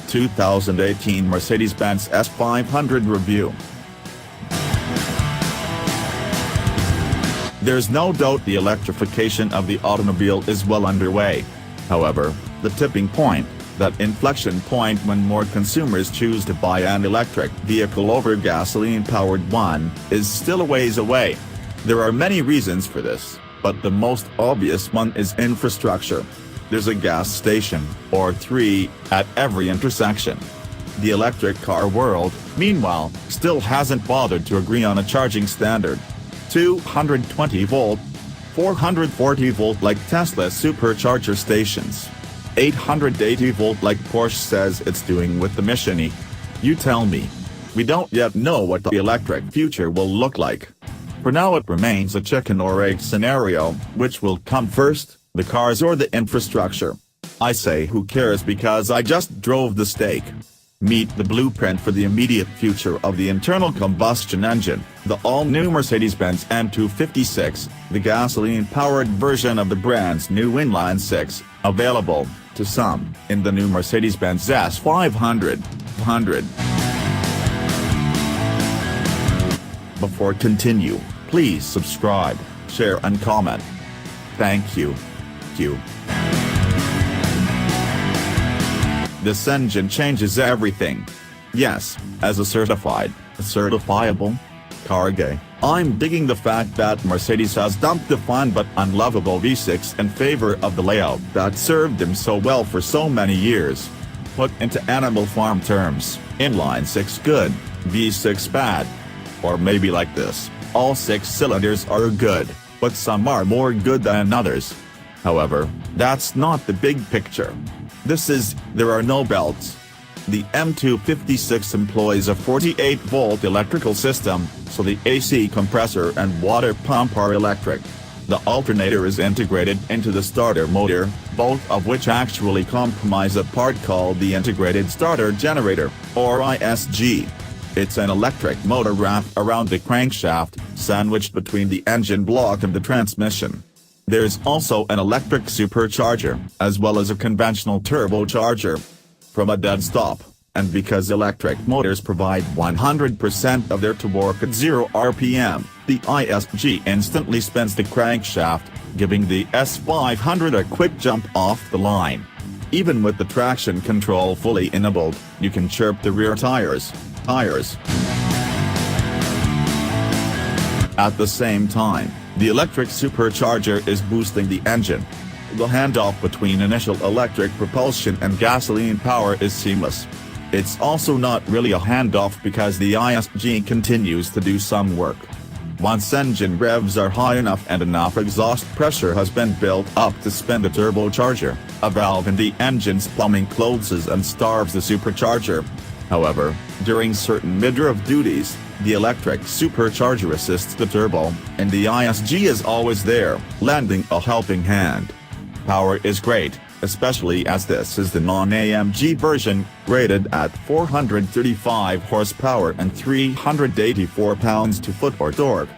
2018 Mercedes-Benz S500 review. There's no doubt the electrification of the automobile is well underway. However, the tipping point, that inflection point when more consumers choose to buy an electric vehicle over gasoline-powered one, is still a ways away. There are many reasons for this, but the most obvious one is infrastructure. There's a gas station, or 3, at every intersection. The electric car world, meanwhile, still hasn't bothered to agree on a charging standard. 220-volt, 440-volt like Tesla's supercharger stations. 880-volt like Porsche says it's doing with the Mission E. You tell me. We don't yet know what the electric future will look like. For now it remains a chicken or egg scenario, which will come first, the cars or the infrastructure? I say who cares because I just drove the steak. Meet the blueprint for the immediate future of the internal combustion engine, the all-new Mercedes-Benz M256, the gasoline-powered version of the brand's new inline-six, available, to some, in the new Mercedes-Benz S500. Before continue, please subscribe, share and comment. Thank you. This engine changes everything. Yes, as a certifiable car guy, I'm digging the fact that Mercedes has dumped the fun but unlovable V6 in favor of the layout that served them so well for so many years. Put into Animal Farm terms, inline-six good, V6 bad. Or maybe like this, all 6 cylinders are good, but some are more good than others. However, that's not the big picture. There are no belts. The M256 employs a 48-volt electrical system, so the AC compressor and water pump are electric. The alternator is integrated into the starter motor, both of which actually comprise a part called the Integrated Starter Generator, or ISG. It's an electric motor wrapped around the crankshaft, sandwiched between the engine block and the transmission. There's also an electric supercharger, as well as a conventional turbocharger. From a dead stop, and because electric motors provide 100% of their torque at 0 RPM, the ISG instantly spins the crankshaft, giving the S500 a quick jump off the line. Even with the traction control fully enabled, you can chirp the rear tires. At the same time, the electric supercharger is boosting the engine. The handoff between initial electric propulsion and gasoline power is seamless. It's also not really a handoff because the ISG continues to do some work. Once engine revs are high enough and enough exhaust pressure has been built up to spin the turbocharger, a valve in the engine's plumbing closes and starves the supercharger. However, during certain mid-rev duties, the electric supercharger assists the turbo, and the ISG is always there, lending a helping hand. Power is great, especially as this is the non-AMG version, rated at 435 horsepower and 384 pounds-to-foot or torque.